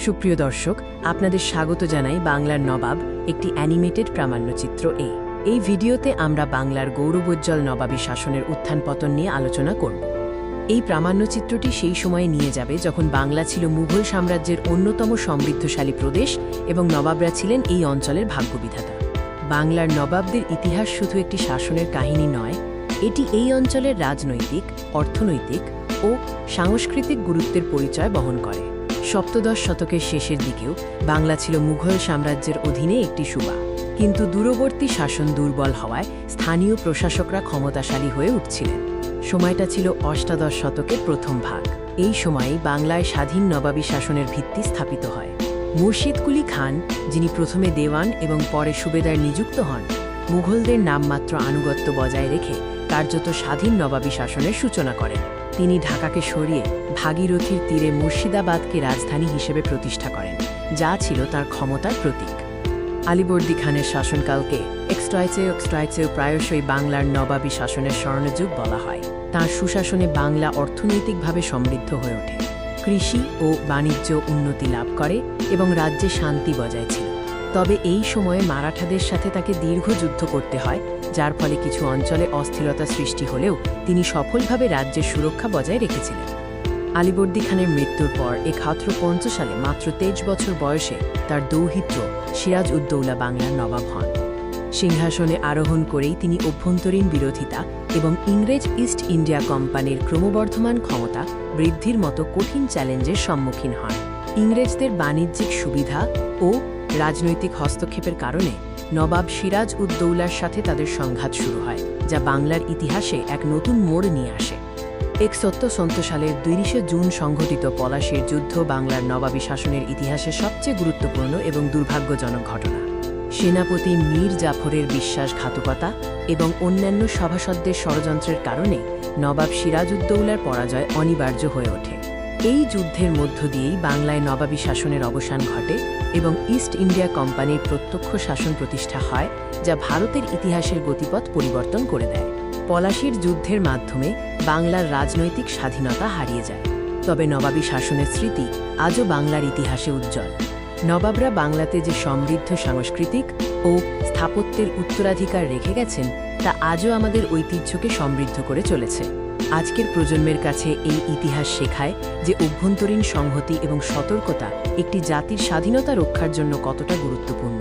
সুপ্রিয় দর্শক, আপনাদের স্বাগত জানাই বাংলার নবাব একটি অ্যানিমেটেড প্রামাণ্যচিত্র এই ভিডিওতে আমরা বাংলার গৌরবোজ্জ্বল নবাবী শাসনের উত্থান পতন নিয়ে আলোচনা করব। এই প্রামাণ্যচিত্রটি সেই সময়ে নিয়ে যাবে যখন বাংলা ছিল মুঘল সাম্রাজ্যের অন্যতম সমৃদ্ধশালী প্রদেশ এবং নবাবরা ছিলেন এই অঞ্চলের ভাগ্যবিধাতা। বাংলার নবাবদের ইতিহাস শুধু একটি শাসনের কাহিনী নয়, এটি এই অঞ্চলের রাজনৈতিক, অর্থনৈতিক ও সাংস্কৃতিক গুরুত্বের পরিচয় বহন করে। সপ্তদশ শতকের শেষের দিকেও বাংলা ছিল মুঘল সাম্রাজ্যের অধীনে একটি সুবা, কিন্তু দূরবর্তী শাসন দুর্বল হওয়ায় স্থানীয় প্রশাসকরা ক্ষমতাশালী হয়ে উঠছিলেন। সময়টা ছিল অষ্টাদশ শতকের প্রথম ভাগ। এই সময়েই বাংলায় স্বাধীন নবাবী শাসনের ভিত্তি স্থাপিত হয়। মুর্শিদ কুলি খান, যিনি প্রথমে দেওয়ান এবং পরে সুবেদার নিযুক্ত হন, মুঘলদের নামমাত্র আনুগত্য বজায় রেখে কার্যত স্বাধীন নবাবী শাসনের সূচনা করেন। তিনি ঢাকাকে সরিয়ে ভাগীরথীর তীরে মুর্শিদাবাদকে রাজধানী হিসেবে প্রতিষ্ঠা করেন, যা ছিল তার ক্ষমতার প্রতীক। আলীবর্দী খানের শাসনকালকে এক্সট্রাইচেও প্রায়শই বাংলার নবাবী শাসনের স্বর্ণযুগ বলা হয়। তাঁর সুশাসনে বাংলা অর্থনৈতিকভাবে সমৃদ্ধ হয়ে ওঠে, কৃষি ও বাণিজ্য উন্নতি লাভ করে এবং রাজ্যে শান্তি বজায় ছিল। তবে এই সময়ে মারাঠাদের সাথে তাকে দীর্ঘ যুদ্ধ করতে হয়, যার ফলে কিছু অঞ্চলে অস্থিরতা সৃষ্টি হলেও তিনি সফলভাবে রাজ্যের সুরক্ষা বজায় রেখেছিলেন। আলীবর্দী খানের মৃত্যুর পর ১১৫০ সালে মাত্র ২৩ বছর বয়সে তার দৌহিত্র সিরাজ উদ্দৌলা বাংলার নবাব হন। সিংহাসনে আরোহণ করেই তিনি অভ্যন্তরীণ বিরোধিতা এবং ইংরেজ ইস্ট ইন্ডিয়া কোম্পানির ক্রমবর্ধমান ক্ষমতা বৃদ্ধির মতো কঠিন চ্যালেঞ্জের সম্মুখীন হন। ইংরেজদের বাণিজ্যিক সুবিধা ও রাজনৈতিক হস্তক্ষেপের কারণে নবাব সিরাজ উদ্দৌলার সাথে তাদের সংঘাত শুরু হয়, যা বাংলার ইতিহাসে এক নতুন মোড় নিয়ে আসে। ১৭০০ সালের ৩০ জুন সংঘটিত পলাশীর যুদ্ধ বাংলার নবাবী শাসনের ইতিহাসে সবচেয়ে গুরুত্বপূর্ণ এবং দুর্ভাগ্যজনক ঘটনা। সেনাপতি মীর জাফরের বিশ্বাসঘাতকতা এবং অন্যান্য সভাসদদের ষড়যন্ত্রের কারণে নবাব সিরাজউদ্দৌলার পরাজয় অনিবার্য হয়ে ওঠে। এই যুদ্ধের মধ্য দিয়েই বাংলায় নবাবী শাসনের অবসান ঘটে এবং ইস্ট ইন্ডিয়া কোম্পানির প্রত্যক্ষ শাসন প্রতিষ্ঠা হয়, যা ভারতের ইতিহাসের গতিপথ পরিবর্তন করে দেয়। পলাশীর যুদ্ধের মাধ্যমে বাংলার রাজনৈতিক স্বাধীনতা হারিয়ে যায়, তবে নবাবী শাসনের স্মৃতি আজও বাংলার ইতিহাসে উজ্জ্বল। নবাবরা বাংলাতে যে সমৃদ্ধ সাংস্কৃতিক ও স্থাপত্যের উত্তরাধিকার রেখে গেছেন, তা আজও আমাদের ঐতিহ্যকে সমৃদ্ধ করে চলেছে। আজকের প্রজন্মের কাছে এই ইতিহাস শেখায় যে অভ্যন্তরীণ সংহতি এবং সতর্কতা একটি জাতির স্বাধীনতা রক্ষার জন্য কতটা গুরুত্বপূর্ণ।